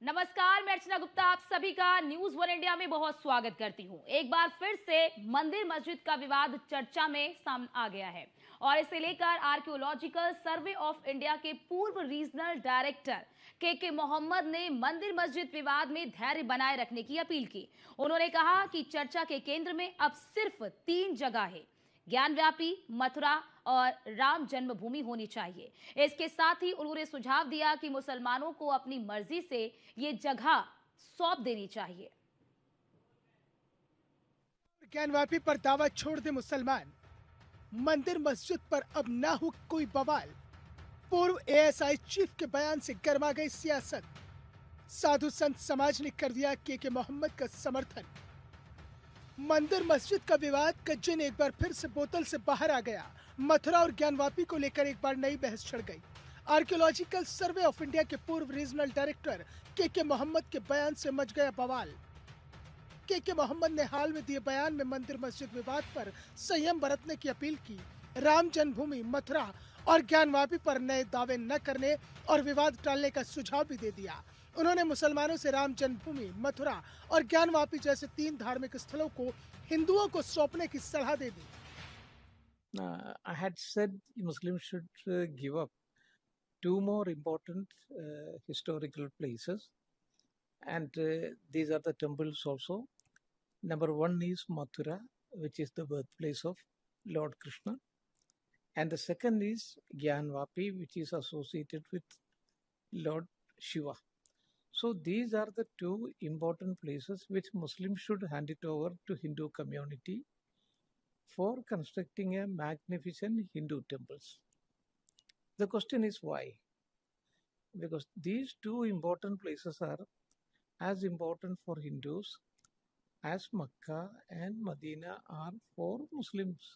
नमस्कार, मैं अर्चना गुप्ता आप सभी का न्यूज वन इंडिया में बहुत स्वागत करती हूं। एक बार फिर से मंदिर मस्जिद का विवाद चर्चा में सामने आ गया है और इसे लेकर आर्कियोलॉजिकल सर्वे ऑफ इंडिया के पूर्व रीजनल डायरेक्टर के मोहम्मद ने मंदिर मस्जिद विवाद में धैर्य बनाए रखने की अपील की। उन्होंने कहा कि चर्चा के केंद्र में अब सिर्फ 3 जगह है, ज्ञानव्यापी, मथुरा और राम जन्मभूमि होनी चाहिए। इसके साथ ही उन्होंने सुझाव दिया कि मुसलमानों को अपनी मर्जी से ये जगह सौंप देनी चाहिए। ज्ञानवापी पर दावा छोड़ दे मुसलमान, मंदिर मस्जिद पर अब ना हो कोई बवाल। पूर्व एएसआई चीफ के बयान से गर्मा गई सियासत। साधु संत समाज ने कर दिया के मोहम्मद का समर्थन। मंदिर मस्जिद का विवाद का जिन एक बार फिर से बोतल से बाहर आ गया। मथुरा और ज्ञानवापी को लेकर एक बार नई बहस छिड़ गई। आर्कियोलॉजिकल सर्वे ऑफ इंडिया के पूर्व रीजनल डायरेक्टर के मोहम्मद के बयान से मच गया बवाल। के मोहम्मद ने हाल में दिए बयान में मंदिर मस्जिद विवाद पर संयम बरतने की अपील की। राम जन्मभूमि, मथुरा और ज्ञानवापी पर नए दावे न करने और विवाद टालने का सुझाव भी दे दिया। उन्होंने मुसलमानों से राम जन्मभूमि, मथुरा और ज्ञानवापी जैसे 3 धार्मिक स्थलों को हिंदुओं को सौंपने की सलाह दे दी। I had said Muslims should give up 2 more important historical places, and these are the temples also. Number 1 is Mathura, which is the birthplace of Lord Krishna, and the second is Gyanvapi, which is associated with Lord Shiva. So these are the 2 important places which Muslims should hand it over to Hindu community for constructing a magnificent Hindu temples. The question is why? Because these 2 important places are as important for Hindus as Makkah and Medina are for Muslims.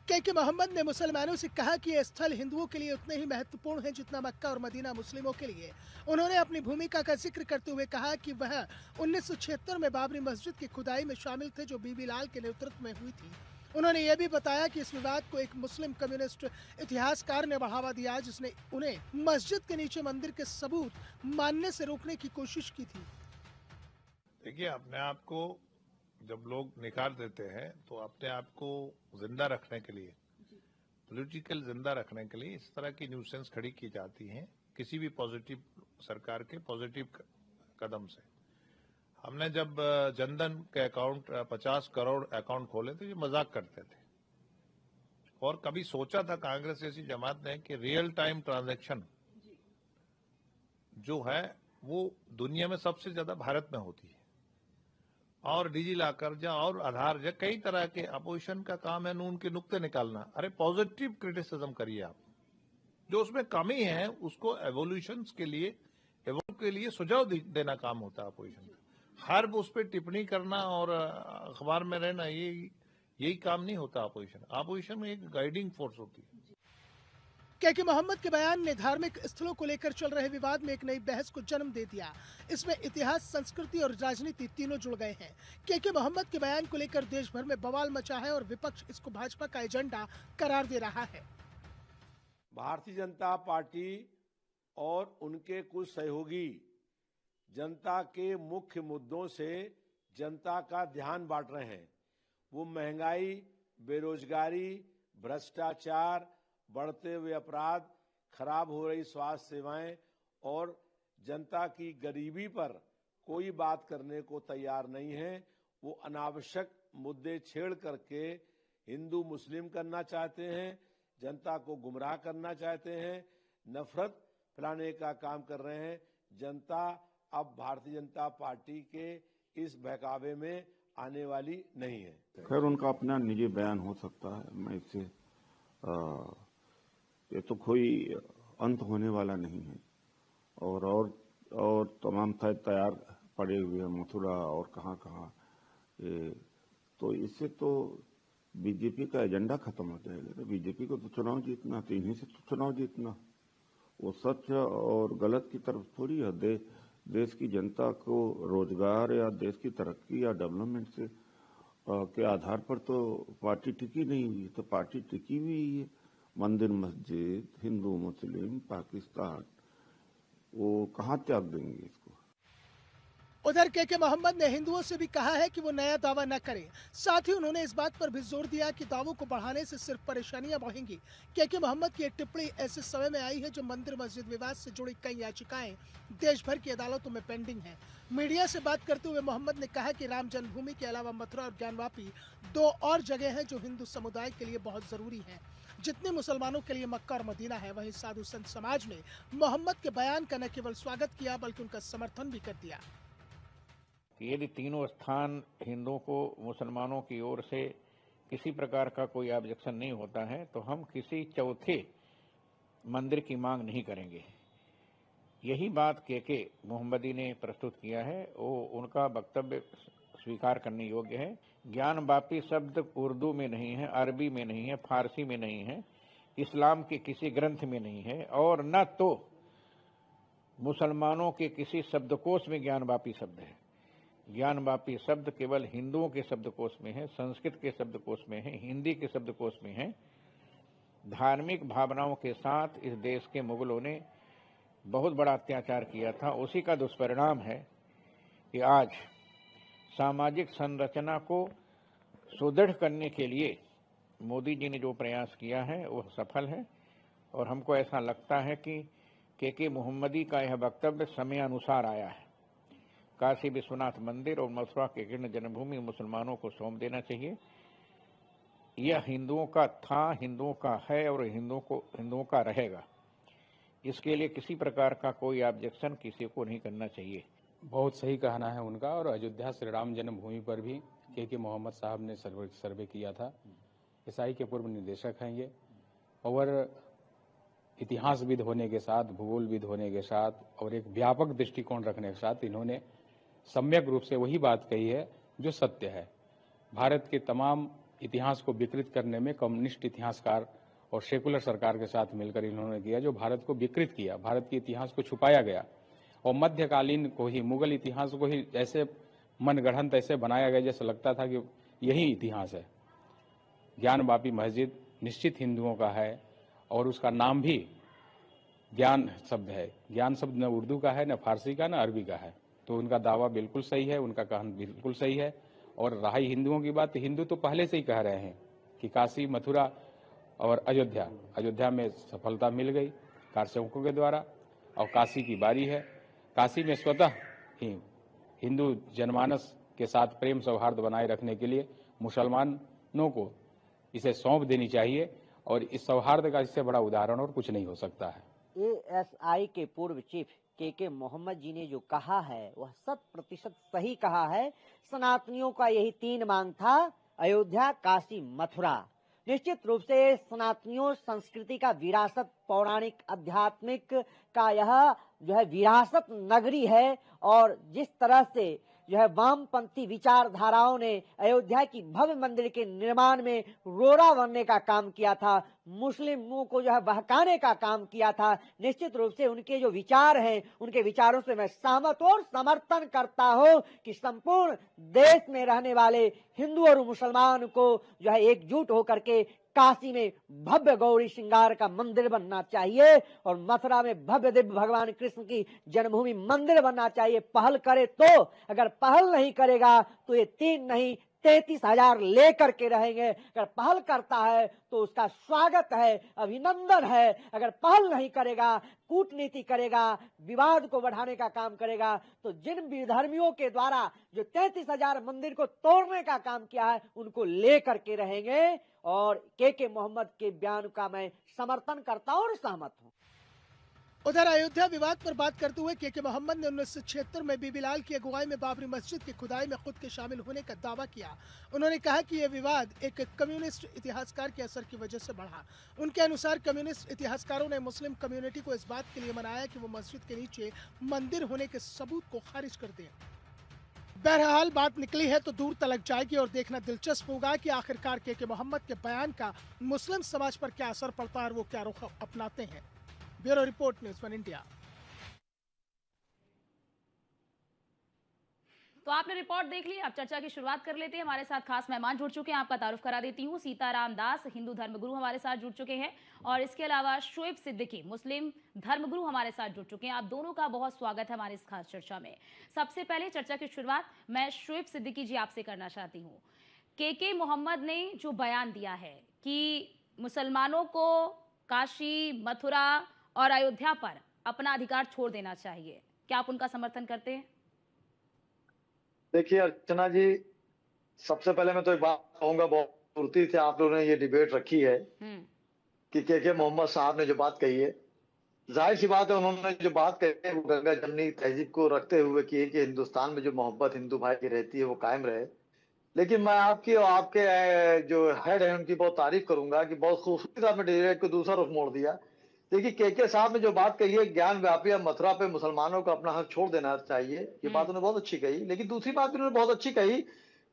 के मोहम्मद ने मुसलमानों से कहा कि ये स्थल हिंदुओं के लिए उतने ही महत्वपूर्ण हैं जितना मक्का और मदीना मुस्लिमों के लिए। उन्होंने अपनी भूमिका का जिक्र करते हुए कहा कि वह 1976 में बाबरी मस्जिद की खुदाई में शामिल थे, जो बीबी लाल के नेतृत्व में हुई थी। उन्होंने यह भी बताया कि इस विवाद को एक मुस्लिम कम्युनिस्ट इतिहासकार ने बढ़ावा दिया, जिसने उन्हें मस्जिद के नीचे मंदिर के सबूत मानने से रोकने की कोशिश की थी। देखिए, अपने आप को जब लोग निकाल देते हैं तो अपने आप को जिंदा रखने के लिए, पॉलिटिकल जिंदा रखने के लिए इस तरह की न्यूसेंस खड़ी की जाती हैं किसी भी पॉजिटिव सरकार के पॉजिटिव कदम से। हमने जब जनधन के अकाउंट 50 करोड़ अकाउंट खोले तो ये मजाक करते थे, और कभी सोचा था कांग्रेस जैसी जमात ने कि रियल टाइम ट्रांजैक्शन जो है वो दुनिया में सबसे ज्यादा भारत में होती है, और डिजी लॉकर या और आधार या कई तरह के अपोजिशन का काम है नून के नुक्ते निकालना। अरे पॉजिटिव क्रिटिसिज्म करिए आप, जो उसमें कमी है उसको एवोल्यूशन के लिए सुझाव देना काम होता है अपोजिशन का। हर उस पर टिप्पणी करना और अखबार में रहना यही काम नहीं होता अपोजिशन में एक गाइडिंग फोर्स होती है। के मोहम्मद के बयान ने धार्मिक स्थलों को लेकर चल रहे विवाद में एक नई बहस को जन्म दे दिया। इसमें इतिहास, संस्कृति और राजनीति तीनों जुड़ गए हैं। के मोहम्मद के बयान को लेकर देश भर में बवाल मचा है और विपक्ष इसको भाजपा का एजेंडा करार दे रहा है। भारतीय जनता पार्टी और उनके कुछ सहयोगी जनता के मुख्य मुद्दों से जनता का ध्यान बांट रहे हैं। वो महंगाई, बेरोजगारी, भ्रष्टाचार, बढ़ते हुए अपराध, खराब हो रही स्वास्थ्य सेवाएं और जनता की गरीबी पर कोई बात करने को तैयार नहीं है। वो अनावश्यक मुद्दे छेड़ करके हिंदू मुस्लिम करना चाहते हैं, जनता को गुमराह करना चाहते हैं, नफरत फैलाने का काम कर रहे हैं। जनता अब भारतीय जनता पार्टी के इस बहकावे में आने वाली नहीं है। खैर, उनका अपना निजी बयान हो सकता है, मैं इससे ये तो कोई अंत होने वाला नहीं है, और तमाम तैयार पड़े हुए हैं मथुरा और कहाँ तो इससे तो बीजेपी का एजेंडा खत्म हो जाएगा। बीजेपी को तो चुनाव जीतना, तो इन्हीं से तो चुनाव जीतना। वो सच और गलत की तरफ थोड़ी है। देश की जनता को रोजगार या देश की तरक्की या डेवलपमेंट से के आधार पर तो पार्टी टिकी नहीं हुई, तो पार्टी टिकी हुई है। मंदिर मस्जिद, हिंदू मुस्लिम, पाकिस्तान, वो कहाँ त्याग देंगे इसको। उधर के मोहम्मद ने हिंदुओं से भी कहा है कि वो नया दावा न करें। साथ ही उन्होंने इस बात पर भी जोर दिया कि दावों को बढ़ाने से सिर्फ परेशानियां बढ़ेंगी। के मोहम्मद की एक टिप्पणी ऐसे समय में आई है जब मंदिर मस्जिद विवाद से जुड़ी कई याचिकाएं देश भर की अदालतों में पेंडिंग हैं। मीडिया से बात करते हुए मोहम्मद ने कहा कि राम जन्मभूमि के अलावा मथुरा और ज्ञानवापी 2 और जगह हैं जो हिंदू समुदाय के लिए बहुत जरूरी है। जितने मुसलमानों के लिए मक्का और मदीना है, वहीं साधु संत समाज ने मोहम्मद के बयान का न केवल स्वागत किया बल्कि उनका समर्थन भी कर दिया। यदि तीनों स्थान हिंदुओं को मुसलमानों की ओर से किसी प्रकार का कोई ऑब्जेक्शन नहीं होता है तो हम किसी चौथे मंदिर की मांग नहीं करेंगे। यही बात के मोहम्मदी ने प्रस्तुत किया है, वो उनका वक्तव्य स्वीकार करने योग्य है। ज्ञानवापी शब्द उर्दू में नहीं है, अरबी में नहीं है, फारसी में नहीं है, इस्लाम के किसी ग्रंथ में नहीं है और न तो मुसलमानों के किसी शब्दकोश में ज्ञानवापी शब्द है। ज्ञानवापी शब्द केवल हिंदुओं के शब्दकोश में है, संस्कृत के शब्दकोश में है, हिंदी के शब्दकोश में है। धार्मिक भावनाओं के साथ इस देश के मुगलों ने बहुत बड़ा अत्याचार किया था। उसी का दुष्परिणाम है कि आज सामाजिक संरचना को सुदृढ़ करने के लिए मोदी जी ने जो प्रयास किया है वो सफल है और हमको ऐसा लगता है कि के मोहम्मदी का यह वक्तव्य समय अनुसार आया है। काशी विश्वनाथ मंदिर और मथुरा के कृष्ण जन्मभूमि मुसलमानों को सौंप देना चाहिए। यह हिंदुओं का था, हिंदुओं का है और हिंदुओं का रहेगा। इसके लिए किसी प्रकार का कोई ऑब्जेक्शन किसी को नहीं करना चाहिए। बहुत सही कहना है उनका। और अयोध्या श्री राम जन्मभूमि पर भी के मोहम्मद साहब ने सर्वे किया था। ईसाई के पूर्व निदेशक हैं ये, और इतिहासविद होने के साथ, भूगोलविद होने के साथ और एक व्यापक दृष्टिकोण रखने के साथ इन्होंने सम्यक रूप से वही बात कही है जो सत्य है। भारत के तमाम इतिहास को विकृत करने में कम्युनिस्ट इतिहासकार और सेकुलर सरकार के साथ मिलकर इन्होंने किया, जो भारत को विकृत किया, भारत के इतिहास को छुपाया गया और मध्यकालीन को ही, मुगल इतिहास को ही ऐसे मनगढ़ंत ऐसे बनाया गया जैसे लगता था कि यही इतिहास है। ज्ञानवापी मस्जिद निश्चित हिंदुओं का है और उसका नाम भी ज्ञान शब्द है। ज्ञान शब्द न उर्दू का है, न फारसी का, न अरबी का है। तो उनका दावा बिल्कुल सही है, उनका कहना बिल्कुल सही है। और रही हिंदुओं की बात, हिंदू तो पहले से ही कह रहे हैं कि काशी, मथुरा और अयोध्या में सफलता मिल गई कारसेवकों के द्वारा और काशी की बारी है। काशी में स्वतः ही हिंदू जनमानस के साथ प्रेम सौहार्द बनाए रखने के लिए मुसलमानों को इसे सौंप देनी चाहिए और इस सौहार्द का इससे बड़ा उदाहरण और कुछ नहीं हो सकता है। एएसआई के पूर्व चीफ के मोहम्मद जी ने जो कहा है वह 100% सही कहा है। सनातनियों का यही 3 मांग था, अयोध्या, काशी, मथुरा। निश्चित रूप से सनातनियों संस्कृति का विरासत, पौराणिक आध्यात्मिक का यह जो है विरासत नगरी है और जिस तरह से जो है वामपंथी विचारधाराओं ने अयोध्या की भव्य मंदिर के निर्माण में रोड़ा बनने का काम किया था, मुस्लिमों को जो है बहकाने का काम किया था। निश्चित रूप से उनके जो विचार हैं, उनके विचारों से मैं सहमत और समर्थन करता हूं कि संपूर्ण देश में रहने वाले हिंदू और मुसलमान को जो है एकजुट होकर के काशी में भव्य गौरी श्रृंगार का मंदिर बनना चाहिए और मथुरा में भव्य दिव्य भगवान कृष्ण की जन्मभूमि मंदिर बनना चाहिए। पहल करे तो, अगर पहल नहीं करेगा तो ये 3 नहीं 33,000 लेकर के रहेंगे। अगर पहल करता है तो उसका स्वागत है, अभिनंदन है। अगर पहल नहीं करेगा, कूटनीति करेगा, विवाद को बढ़ाने का काम करेगा, तो जिन विधर्मियों के द्वारा जो 33,000 मंदिर को तोड़ने का काम किया है उनको लेकर के रहेंगे। और के मोहम्मद के बयान का मैं समर्थन करता हूं और सहमत हूं। उधर अयोध्या विवाद पर बात करते हुए के मोहम्मद ने 1976 में बीबीलाल की अगुवाई में बाबरी मस्जिद की खुदाई में खुद के शामिल होने का दावा किया। उन्होंने कहा कि यह विवाद एक कम्युनिस्ट इतिहासकार के असर की वजह से बढ़ा। उनके अनुसार कम्युनिस्ट इतिहासकारों ने मुस्लिम कम्युनिटी को इस बात के लिए मनाया कि वो मस्जिद के नीचे मंदिर होने के सबूत को खारिज कर दें। बहरहाल बात निकली है तो दूर तलक जाएगी और देखना दिलचस्प होगा कि आखिरकार के मोहम्मद के बयान का मुस्लिम समाज पर क्या असर पड़ता है और वो क्या रुख अपनाते हैं। Bureau report, news 1 India. तो आपने रिपोर्ट देख ली, अब चर्चा की शुरुआत कर लेते हैं। हमारे साथ खास मेहमान जुड़ चुके हैं, आपका तारुफ करा देती हूँ। सीताराम दास, हिंदू धर्मगुरु हमारे साथ जुड़ चुके हैं, और इसके अलावा शोएब सिद्दीकी, मुस्लिम धर्मगुरु हमारे साथ जुड़ चुके हैं। आप दोनों का बहुत स्वागत है हमारी इस खास चर्चा में। सबसे पहले चर्चा की शुरुआत मैं शोएब सिद्दीकी जी आपसे करना चाहती हूँ। के मोहम्मद ने जो बयान दिया है कि मुसलमानों को काशी, मथुरा और अयोध्या पर अपना अधिकार छोड़ देना चाहिए, क्या आप उनका समर्थन करते हैं? देखिए अर्चना जी, सबसे पहले मैं तो एक बात कहूंगा, बहुत फुर्ती से आप लोगों ने ये डिबेट रखी है कि के मोहम्मद साहब ने जो बात कही है, जाहिर सी बात है उन्होंने जो बात कही है वो गंगा जमनी तहजीब को रखते हुए की है कि हिंदुस्तान में जो मोहब्बत हिंदू भाई की रहती है वो कायम रहे। लेकिन मैं आपकी और आपके जो हेड है उनकी बहुत तारीफ करूंगा कि बहुत खूबसूरती आपने डिबेट को दूसरा रुख मोड़ दिया। देखिए के साहब ने जो बात कही है, ज्ञान व्यापी या मथुरा पे मुसलमानों को अपना हक छोड़ देना चाहिए, ये बात उन्होंने बहुत अच्छी कही। लेकिन दूसरी बात भी उन्होंने बहुत अच्छी कही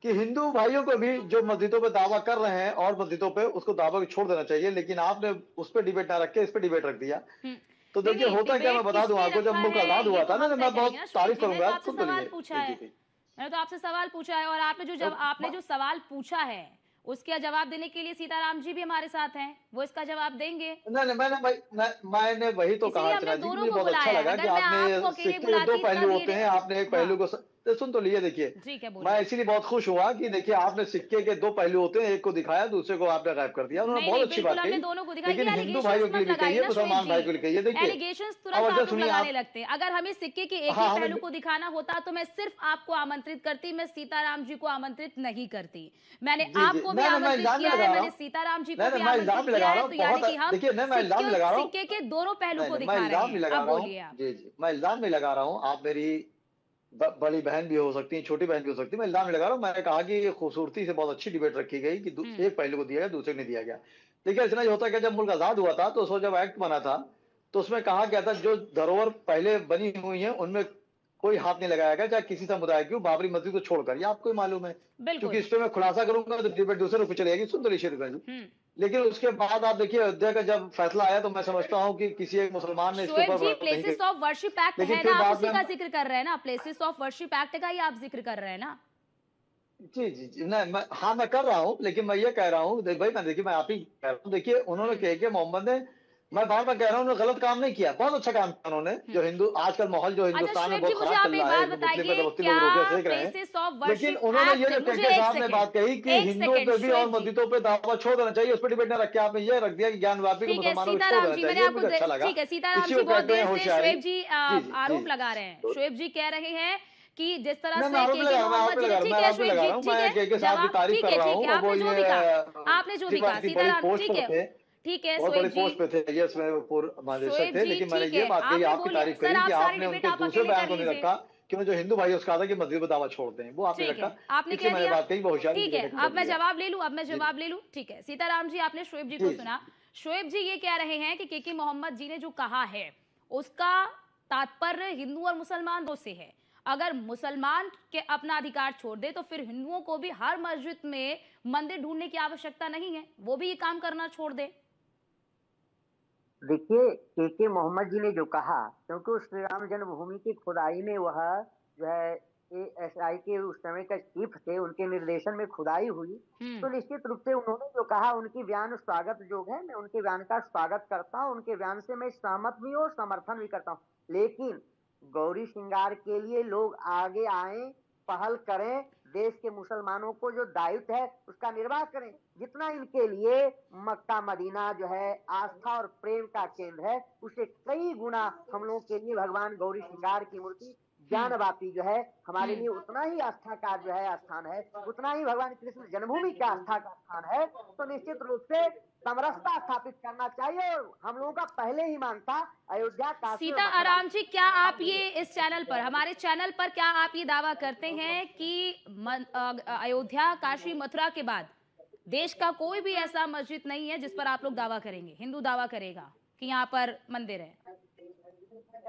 कि हिंदू भाइयों को भी जो मस्जिदों पे दावा कर रहे हैं और मस्जिदों पे उसको दावा को छोड़ देना चाहिए, लेकिन आपने उस पर डिबेट ना रख के इस पे डिबेट रख दिया। तो देखिए होता क्या, मैं बता दूं आपको, जब मुल्क आजाद हुआ था ना, मैं बहुत तारीफ करूंगा। मैंने तो आपसे सवाल पूछा है, और आपने जो सवाल पूछा है उसका जवाब देने के लिए सीताराम जी भी हमारे साथ हैं, वो इसका जवाब देंगे। नहीं, मैंने वही तो कहा अर्चना जी, मुझे बहुत अच्छा लगा कि आपने सिक्के के दो पहलू होते हैं, आपने एक पहलू को सुन तो लिए। देखिए मैं इसीलिए बहुत खुश हुआ कि देखिए आपने सिक्के के दो पहलू होते हैं, एक को दिखाया, दूसरे को आपने गायब कर दिया। उन्होंने बहुत अच्छी बात कही, लेकिन हिंदू भाइयों के लिए कही है, मुसलमान भाई के लिए कही है। देखिए लगाने लगते हैं, अगर हमें सिक्के के एक ही पहलू को दिखाना होता तो मैं सिर्फ आपको आमंत्रित करती, मैं सीताराम जी को आमंत्रित नहीं करती। मैंने आपको भी आमंत्रित किया है, मैंने सीताराम जी को भी आमंत्रित किया है, तो यानी कि हम सिक्के के दोनों पहलू को दिखा रहे हैं। अब बोलिए आप। जी, मैं इल्जाम नहीं लगा रहा हूँ, आप मेरी बड़ी बहन भी हो सकती है, छोटी बहन भी हो सकती है, मैं इल्जाम नहीं लगा रहा हूँ। मैंने कहा कि खूबसूरती से बहुत अच्छी डिबेट रखी गई कि एक पहलू को दिया गया, दूसरे को नहीं दिया गया। देखिए इतना होता है कि जब मुल्क आजाद हुआ था तो जब एक्ट बना था तो उसमें कहा गया था जो धरोहर पहले बनी हुई है उनमें कोई हाथ नहीं लगाया गया, चाहे किसी समुदाय की हो, बाबरी मस्जिद को छोड़कर। ये आपको ही मालूम है, क्योंकि इस पे मैं खुलासा करूंगा तो डिबेट दूसरे को चलेगी। सुन तो लीजिए, लेकिन उसके बाद आप देखिए अयोध्या का जब फैसला आया तो मैं समझता हूँ कि किसी एक मुसलमान ने इसके ऊपर प्लेसेस ऑफ वर्शिप एक्ट है ना, आप उसी का जिक्र कर रहे हैं ना, प्लेसेस ऑफ वर्शिप एक्ट का ही आप जिक्र कर रहे हैं ना। जी नहीं, हाँ मैं कर रहा हूँ, लेकिन मैं ये कह रहा हूँ भाई, मैं आप ही कह रहा हूँ। देखिए उन्होंने के मोहम्मद ने, मैं बार बार कह रहा हूँ, उन्होंने गलत काम नहीं किया, बहुत अच्छा काम किया उन्होंने। जो हिंदू आजकल माहौल जो हिंदुस्तान में बहुत खराब चल रहा है, मुस्लिम पे जबरदस्ती लोग रोटियां सेक रहे हैं, लेकिन उन्होंने ये जो के साहब ने बात कही कि हिंदुओं पे भी और मस्जिदों पे दावा छोड़ देना चाहिए, उस पर डिबेट न रख के आपने ये रख दिया कि ज्ञान व्यापी को मुसलमानों को छोड़ देना चाहिए। मुझे अच्छा लगा। सीताराम जी बहुत देर से शोएब जी आरोप लगा रहे हैं, शोएब जी कह रहे हैं कि जिस तरह से आपने जो भी कहा सीताराम, ठीक है बहुत बड़ी पोस्ट पे थे, यस मैं महानिदेशक थे, लेकिन मैंने ये बात कही, आपकी तारीफ करी कि आपने उनके दूसरे बयान को नहीं रखा कि उन्होंने जो हिंदू भाई उसका था कि मस्जिद में दावा छोड़ दें, वो आपने रखा। आपने कह दिया, बात कही बहुत होशियारी। ठीक है, अब मैं जवाब ले लूं। ठीक है सीताराम जी, आपने शोएब जी को सुना। शोएब जी ये कह रहे हैं कि के मोहम्मद जी ने जो कहा है उसका तात्पर्य हिंदू और मुसलमान दो से है। अगर मुसलमान के अपना अधिकार छोड़ दे तो फिर हिंदुओं को भी हर मस्जिद में मंदिर ढूंढने की आवश्यकता नहीं है, वो भी ये काम करना छोड़ दे। देखिए के मोहम्मद जी ने जो कहा, क्योंकि उस श्री राम जन्मभूमि की खुदाई में वह जो है ASI के उस समय का चीफ थे, उनके निर्देशन में खुदाई हुई, तो निश्चित रूप से उन्होंने जो कहा उनकी बयान स्वागत योग्य है। मैं उनके बयान का स्वागत करता हूँ, उनके बयान से मैं सहमत भी हूँ, समर्थन भी करता हूँ। लेकिन गौरी श्रृंगार के लिए लोग आगे आए, पहल करें, देश के मुसलमानों को जो दायित्व है उसका निर्वाह करें। जितना इनके लिए मक्का मदीना जो है आस्था और प्रेम का केंद्र है, उससे कई गुना हम लोगों के लिए भगवान गौरी श्रृंगार की मूर्ति ज्ञानवापी जो है हमारे लिए उतना ही आस्था का जो है स्थान है, उतना ही भगवान कृष्ण जन्मभूमि का आस्था का स्थान है। तो निश्चित रूप से समरसता स्थापित करना चाहिए, और हम लोगों का पहले ही मानता अयोध्या का। सीताराम जी, क्या आप ये इस चैनल पर, हमारे चैनल पर क्या आप ये दावा करते हैं कि अयोध्या, काशी, मथुरा के बाद देश का कोई भी ऐसा मस्जिद नहीं है जिस पर आप लोग दावा करेंगे, हिंदू दावा करेगा कि यहाँ पर मंदिर है?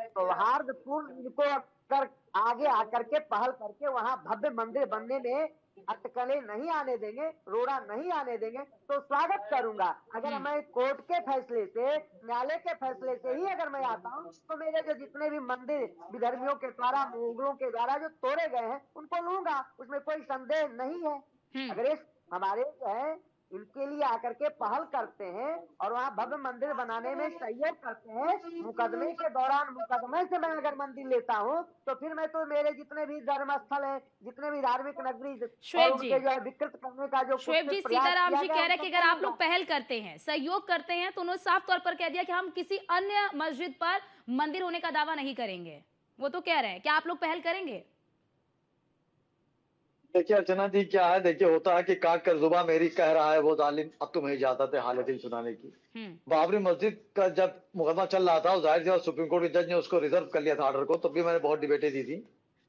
सौहार्दपूर्ण को कर आगे आकर के पहल करके वहां भव्य मंदिर बनने में अटकलें नहीं आने देंगे, रोड़ा नहीं आने देंगे तो स्वागत करूंगा। अगर मैं कोर्ट के फैसले से, न्यायालय के फैसले से ही अगर मैं आता हूँ तो मेरे जो जितने भी मंदिर विधर्मियों के द्वारा, मुगलों के द्वारा जो तोड़े गए हैं उनको लूंगा, उसमें कोई संदेह नहीं है। अगर ये हमारे जो है इनके लिए आकर के पहल करते हैं और वहाँ भव्य मंदिर बनाने में सहयोग करते हैं, मुकदमे के दौरान मुकदमे से मैं अगर मंदिर लेता हूँ तो फिर मैं तो मेरे जितने भी धर्म स्थल है, जितने भी धार्मिक नगरी और उनके जो है विकृत करने का जो शोएब जी, सीताराम जी कह रहे हैं कि अगर आप लोग पहल करते हैं, सहयोग करते हैं, तो उन्होंने साफ तौर पर कह दिया कि हम किसी अन्य मस्जिद पर मंदिर होने का दावा नहीं करेंगे। वो तो कह रहे हैं, क्या आप लोग पहल करेंगे? देखिए अर्चना जी, क्या है, देखिए होता है कि काट कर जुबा मेरी कह रहा है वो जालिम, अब तुम्हें इजाजत है हालत ही सुनाने की। बाबरी मस्जिद का जब मुकदमा चल रहा था, जाहिर सी बात सुप्रीम कोर्ट के जज ने उसको रिजर्व कर लिया था ऑर्डर को, तब भी मैंने बहुत डिबेटें दी थी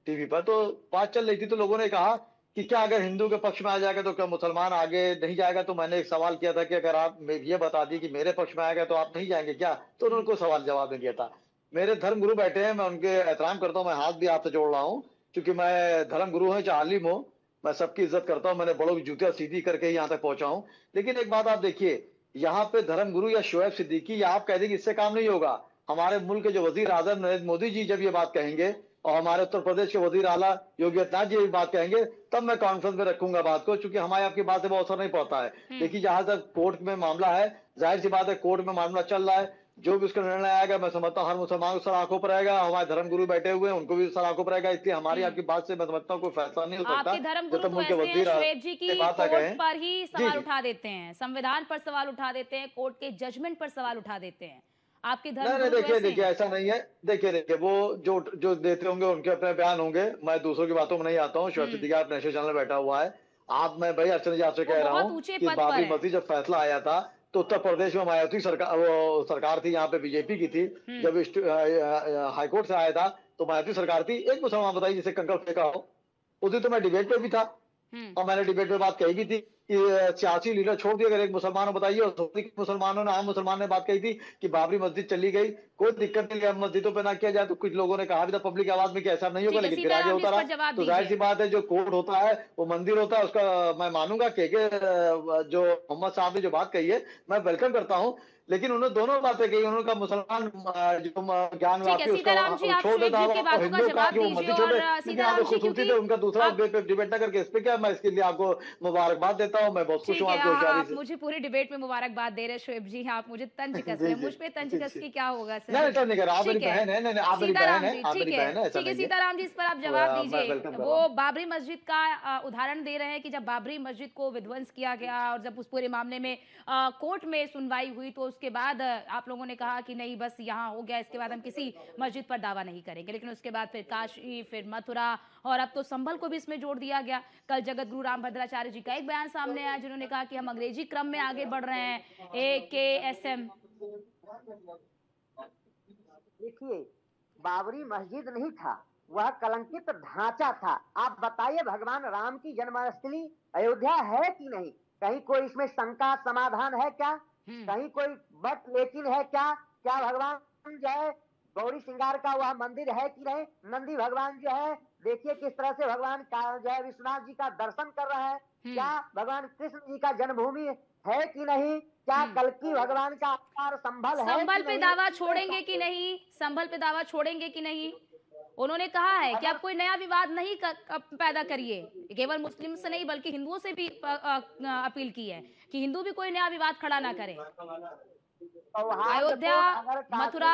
टीवी पर। तो बात चल रही थी तो लोगों ने कहा कि क्या अगर हिंदू के पक्ष में आ जाएगा तो क्या मुसलमान आगे नहीं जाएगा? तो मैंने एक सवाल किया था कि अगर आप ये बता दी कि मेरे पक्ष में आएगा तो आप नहीं जाएंगे क्या? तो उन्होंने कोई सवाल जवाब नहीं दिया था। मेरे धर्म गुरु बैठे हैं, मैं उनके एहतराम करता हूँ, मैं हाथ भी आपसे जोड़ रहा हूँ क्योंकि मैं धर्म गुरु हूँ चाहे आलिम हूँ, मैं सबकी इज्जत करता हूँ, मैंने बड़ों की जूतियां सीधी करके ही यहाँ तक पहुंचा हूँ। लेकिन एक बात आप देखिए, यहाँ पे धर्म गुरु या शोएब सिद्दीकी या आप कह देंगे इससे काम नहीं होगा। हमारे मुल्क के जो वजीर आजम नरेंद्र मोदी जी जब ये बात कहेंगे और हमारे उत्तर प्रदेश के वजीर आला योगी आदित्यनाथ जी ये बात कहेंगे, तब मैं कॉन्फ्रेंस में रखूंगा बात को, क्योंकि हमारी आपकी बात से बहुत असर नहीं पड़ता है। देखिए जहां तक कोर्ट में मामला है, जाहिर सी बात है कोर्ट में मामला चल रहा है, जो भी उसका निर्णय आएगा मैं समझता हूँ हर मुसलमान को सर आंखों पर आएगा, हमारे धर्म गुरु बैठे हुए हैं उनको भी सर आंखों पर आएगा। इसलिए हमारी आपकी बात से मैं समझता हूँ कोई फैसला नहीं हो सकता। आपके धर्म गुरु तो ऐसे हैं शोएब जी की कोर्ट पर ही सवाल उठा देते हैं, संविधान पर सवाल उठा देते हैं, कोर्ट के जजमेंट पर सवाल उठा देते हैं। आपके धर्म गुरु देखिए ऐसा नहीं है। देखिए वो जो देते होंगे उनके अपने बयान होंगे, मैं दूसरों की बातों में नहीं आता हूँ। शोएब सिद्दीकी आप नेशनल चैनल में बैठा हुआ है, आप मैं भाई अर्चना जी आपसे कह रहा हूँ कि बाबरी मस्जिद जब फैसला आया था तो उत्तर प्रदेश में मायावती सरकार थी, यहाँ पे बीजेपी की थी। जब हाईकोर्ट से आया था तो मायावती सरकार थी। एक मुसलमान बताइए जिसे कंकड़ फेंका हो, उस दिन तो मैं डिबेट पे भी था और मैंने डिबेट में बात कही भी थी कि सियासी लीडर छोड़ दिया, अगर एक मुसलमान बताइए, और मुसलमानों ने, आम मुसलमान ने बात कही थी कि बाबरी मस्जिद चली गई, कोई दिक्कत नहीं है, मस्जिदों पे ना किया जाए। तो कुछ लोगों ने कहा भी था पब्लिक आवाज में कि ऐसा नहीं होगा, लेकिन फिर आगे होता रहा। तो जाहिर सी बात है जो कोर्ट होता है वो मंदिर होता है, उसका मैं मानूंगा कि जो मोहम्मद साहब ने जो बात कही है मैं वेलकम करता हूँ। लेकिन उन्होंने दोनों बातें कही, उन्होंने कहा मुसलमान जो ज्ञान छोड़ देता है उनका दूसरा डिबेट ना करके इस पे क्या, मैं इसके लिए आपको मुबारकबाद देता हूँ। मैं बहुत खुश हूँ आप मुझे पूरी डिबेट में मुबारकबाद दे रहे हैं शोएब जी, आप मुझे तंज कस रहे हैं, मुझ पे तंज कस के क्या होगा सर? नहीं कर, आप मेरी बहन है, नहीं आप मेरी बहन है, आप मेरी बहन है। ठीक है सीताराम जी, इस पर आप जवाब दीजिए। वो बाबरी मस्जिद का उदाहरण दे रहे हैं कि जब बाबरी मस्जिद को विध्वंस किया गया और जब उस पूरे मामले में कोर्ट में सुनवाई हुई तो उसके बाद आप लोगों ने कहा कि नहीं बस यहाँ हो गया, इसके बाद हम किसी मस्जिद पर दावा नहीं करेंगे। लेकिन उसके बाद फिर काशी, फिर मथुरा और अब तो संभल को भी इसमें जोड़ दिया गया। कल जगत गुरु रामभद्राचार्य जी का एक बयान सामने आया जिन्होंने कहा कि हम अंग्रेजी क्रम में आगे बढ़ रहे हैं, AKSM। देखिए बाबरी मस्जिद नहीं था, वह कलंकित ढांचा था। आप बताइए भगवान राम की जन्मस्थली अयोध्या है कि नहीं? कहीं कोई इसमें शंका समाधान है क्या? कहीं कोई बट लेकिन है क्या? क्या भगवान जो है गौरी श्रृंगार का वह मंदिर है कि नहीं? नंदी भगवान जो है देखिए किस तरह से भगवान का जो है विश्वनाथ जी का दर्शन कर रहा है। क्या भगवान कृष्ण जी का जन्मभूमि है कि नहीं? क्या कल्कि भगवान का अवतार संभल है? संभल पे दावा छोड़ेंगे कि नहीं? संभल पे दावा छोड़ेंगे कि नहीं? उन्होंने कहा है कि आप कोई नया विवाद नहीं पैदा करिए। केवल मुस्लिम से नहीं बल्कि हिंदुओं से भी अपील की है कि हिंदू भी कोई नया विवाद खड़ा ना करें। अयोध्या, मथुरा,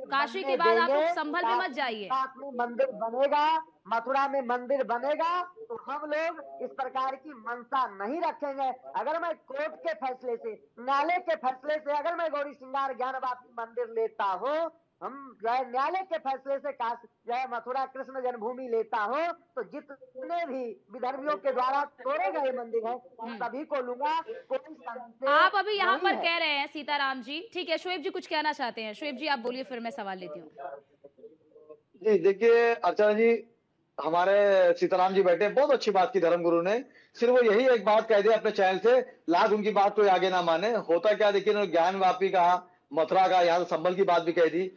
काशी के बाद आप लोग संभल पे मत जाइए। मंदिर बनेगा, मथुरा में मंदिर बनेगा तो हम लोग इस प्रकार की मंशा नहीं रखेंगे। अगर मैं कोर्ट के फैसले से, न्यायालय के फैसले से अगर मैं गौरी श्रृंगार ज्ञानवापी मंदिर लेता हूँ, हम जो है न्यायालय के फैसले से जो है मथुरा कृष्ण जन्मभूमि लेता हो, तो जितने भी विधर्मियों के द्वारा तोड़े गए मंदिर हैं उन सभी को लूंगा। कोई आप अभी यहाँ पर कह रहे हैं सीताराम जी, ठीक है शोएब जी कुछ कहना चाहते हैं? शोएब जी आप बोलिए, फिर मैं सवाल लेती हूँ। जी देखिए अर्चना जी, हमारे सीताराम जी बैठे, बहुत अच्छी बात की धर्म गुरु ने। सिर्फ वो यही एक बात कह दिया अपने चैनल से, लाख उनकी बात कोई आगे ना माने। होता क्या देखिए, उन्होंने ज्ञानवापी कहा, मथुरा का, यहाँ संभल की बात भी कह दी।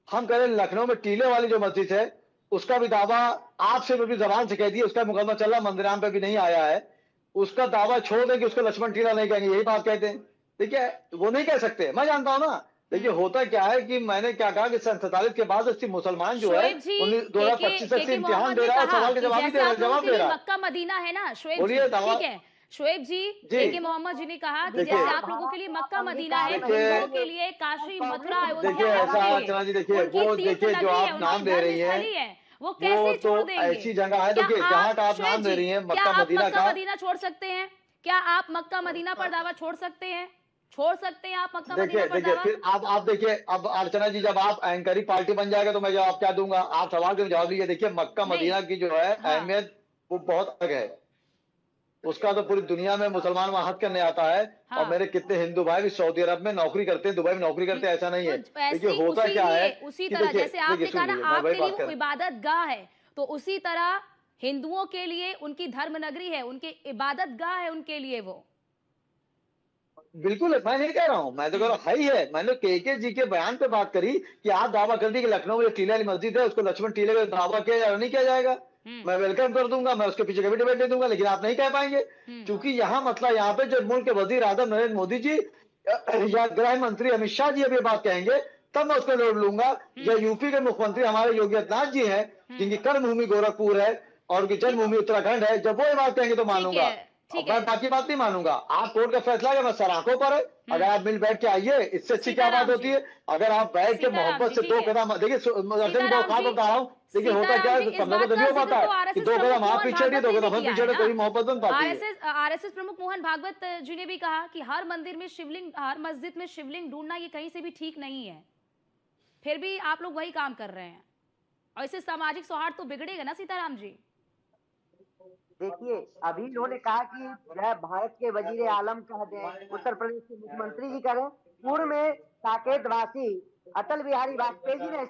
हम कह रहे हैं लखनऊ में टीले वाली जो मस्जिद है उसका भी दावा आपसे भी जबान से कह दिया, उसका मुकदमा चल रहा, मंदिराम पे भी नहीं आया है, उसका दावा छोड़ दें कि उसको लक्ष्मण टीला नहीं कहेंगे, यही बात कहते हैं। देखिए वो नहीं कह सकते, मैं जानता हूं ना। देखिए होता क्या है कि मैंने क्या कहा कि सन 47 के बाद अस्सी मुसलमान जो है 2025 तक से इम्तिहान दे रहा है, सवाल के जवाब दे रहा है। मक्का मदीना है ना शोएब जी, ठीक है शोएब जी, के मोहम्मद जी ने कहा कि जैसे आप लोगों के लिए मक्का मदीना है, हिंदुओं के लिए काशी मथुरा देखिए ऐसा अर्चना जी, देखिए वो देखिए जो आप नाम दे रही हैं वो कैसे छोड़ तो देंगे? ऐसी जगह है, देखिए जहाँ का आप नाम दे रही हैं मक्का मदीना का, मदीना छोड़ सकते हैं क्या? आप मक्का मदीना पर दावा छोड़ सकते हैं? छोड़ सकते हैं आप मक्का मदीना पर दावा? फिर आप देखिए, अब अर्चना जी जब आप एंकरी पार्टी बन जाएगा तो मैं जवाब क्या दूंगा? आप सवाल के जवाब दीजिए। देखिए मक्का मदीना की जो है अहमियत वो बहुत अलग है, उसका तो पूरी दुनिया में मुसलमान वहां हज करने आता है। और मेरे कितने हिंदू भाई भी सऊदी अरब में नौकरी करते हैं, दुबई में नौकरी करते हैं, ऐसा नहीं है। देखिए होता क्या है उसी तरह जैसे आपने कहा ना आपके लिए वो इबादत गाह है, तो उसी तरह हिंदुओं के लिए उनकी धर्म नगरी है, उनकी इबादत गाह है उनके लिए वो। बिल्कुल, मैं नहीं कह रहा हूं, मैं तो कह रहा हूं है ही है। मैंने के जी के बयान पे बात करी कि आप दावा कर दी कि लखनऊ में टीले वाली मस्जिद है, उसको लक्ष्मण टीले का दावा किया जाएगा, नहीं किया जाएगा। मैं वेलकम कर दूंगा, मैं उसके पीछे कभी डिबेट दे दूंगा, लेकिन आप नहीं कह पाएंगे क्योंकि यहाँ मसला यहाँ पे जो मुल्क के वजीर आजम नरेंद्र मोदी जी या गृह मंत्री अमित शाह जी अब ये बात कहेंगे तब मैं उसको जोड़ लूंगा। या यूपी के मुख्यमंत्री हमारे योगी आदित्यनाथ जी हैं जिनकी कर्मभूमि गोरखपुर है और उनकी जन्मभूमि उत्तराखंड है, जब वो ये बात कहेंगे तो मानूंगा, मैं बाकी बात नहीं मानूंगा। आप कोर्ट का फैसला है, मैं सराखों पर है, अगर आप मिल बैठ के आइए, इससे अच्छी क्या बात होती है? अगर आप बैठ के मोहब्बत से दो कदम, देखिए बता रहा हूँ, देखिए होता क्या है कमरे तो नहीं हो पाता कि दो कदम आप पीछे हटिए, दो कदम हम पीछे हटे, कोई मोहब्बत बन पाती है। आरएसएस प्रमुख मोहन भागवत जी ने भी कहा कि हर मंदिर में शिवलिंग, हर मस्जिद में शिवलिंग ढूंढना ये कहीं से भी ठीक नहीं है, फिर भी आप लोग वही काम कर रहे हैं और इससे सामाजिक सौहार्द तो बिगड़ेगा ना सीताराम जी। देखिए अभी इन्होंने कहा कि जो भारत के वजीर आलम कह दें, उत्तर प्रदेश के मुख्यमंत्री जी करें, पूर्व में साकेत वासी अटल बिहारी वाजपेयी जी ने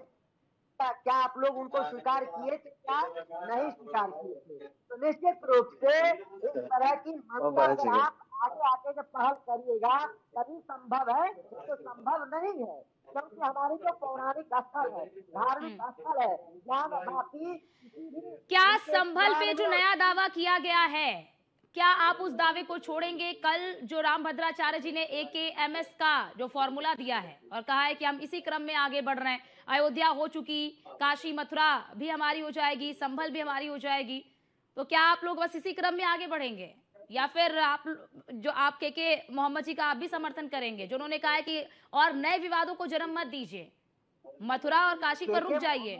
क्या आप लोग उनको स्वीकार किए थे? क्या नहीं स्वीकार किए थे? तो निश्चित रूप से इस तरह की मंशा आप आगे आके जब पहल करिएगा तभी संभव है, तो संभव नहीं है क्योंकि हमारी जो पौराणिक स्थल है, धार्मिक स्थल है, बाकी क्या संभल पे जो नया दावा किया गया है, क्या आप उस दावे को छोड़ेंगे? कल जो रामभद्राचार्य जी ने AKMS का जो फॉर्मूला दिया है और कहा है कि हम इसी क्रम में आगे बढ़ रहे हैं, अयोध्या हो चुकी, काशी मथुरा भी हमारी हो जाएगी, संभल भी हमारी हो जाएगी, तो क्या आप लोग बस इसी क्रम में आगे बढ़ेंगे या फिर आप जो आप के मोहम्मद जी का आप भी समर्थन करेंगे जो उन्होंने कहा है कि और नए विवादों को जन्म मत दीजिए, मथुरा और काशी पर रुक जाइए?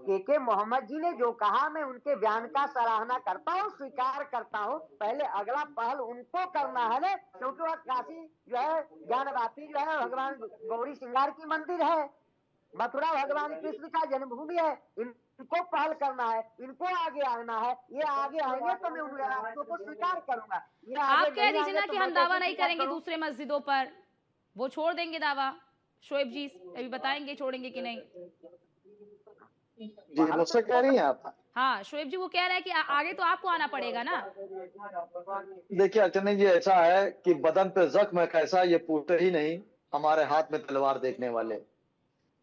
के मोहम्मद जी ने जो कहा मैं उनके बयान का सराहना करता हूँ, स्वीकार करता हूँ, पहले अगला पहल उनको करना है ना, क्योंकि वह काशी जो है ज्ञानवापी जो है भगवान गौरी श्रृंगार की मंदिर है, मथुरा भगवान कृष्ण का जन्मभूमि है, इनको पहल करना है, इनको आगे आना है, ये आगे आएंगे तो मैं उन रास्तों को स्वीकार करूंगा। आप कह दीजिए ना कि हम दावा नहीं करेंगे दूसरे मस्जिदों पर, वो छोड़ देंगे दावा। शोएब जी अभी बताएंगे छोड़ेंगे कि नहीं? जी मुझसे कह रही हैं आप? हाँ शोएब जी वो कह रहे हैं कि आगे तो आपको आना पड़ेगा ना। देखिए अर्चना जी ऐसा है कि बदन पे जख्म है कैसा ये पूछते ही नहीं, हमारे हाथ में तलवार देखने वाले।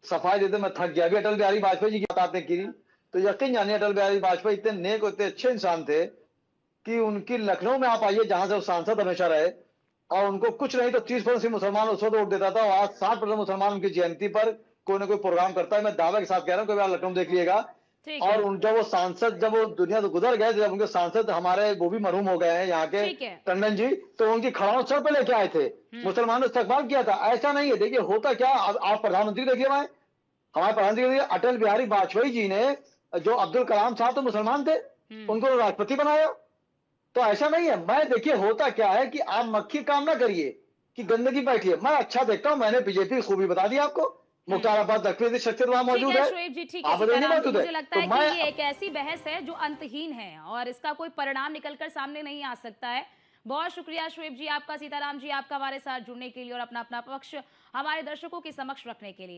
सफाई देते मैं थक गया। अभी अटल बिहारी वाजपेयी जी की बात आपने की तो यकीन जानिए अटल बिहारी वाजपेयी इतने नेक इतने अच्छे इंसान थे कि उनकी लखनऊ में आप आइए जहां से वो सांसद हमेशा रहे और उनको कुछ नहीं तो 30% मुसलमान उस वक्त वोट देता था और आज 60% मुसलमान उनकी जयंती पर कोई ना कोई प्रोग्राम करता है। मैं दावे के साथ कह रहा हूँ, कोई बार लखनऊ देख लीजिएगा। और जब वो सांसद जब वो दुनिया से गुजर गए, जब उनके सांसद हमारे वो भी मरहूम हो गए हैं यहाँ के टंडन जी, तो उनकी खड़ाओं सर पे लेके आए थे, मुसलमानों ने इस्तकबाल किया था। ऐसा नहीं है। देखिए होता क्या, आप प्रधानमंत्री देखिए हमारे प्रधानमंत्री अटल बिहारी वाजपेयी जी ने जो अब्दुल कलाम साहब तो मुसलमान थे, उनको राष्ट्रपति बनाया। तो ऐसा नहीं है। मैं देखिए होता क्या है कि आप मक्खी काम ना करिए कि गंदगी बैठिए। मैं अच्छा देखता हूँ, मैंने बीजेपी की खूबी बता दी आपको। मुख्ताराबाद लखनऊ शख्सियत वहां मौजूद है, शोएब जी ठीक है। मुझे लगता है कि ये एक ऐसी बहस है जो अंतहीन है और इसका कोई परिणाम निकलकर सामने नहीं आ सकता है। बहुत शुक्रिया शोएब जी आपका, सीताराम जी आपका हमारे साथ जुड़ने के लिए और अपना पक्ष हमारे दर्शकों के समक्ष रखने के लिए।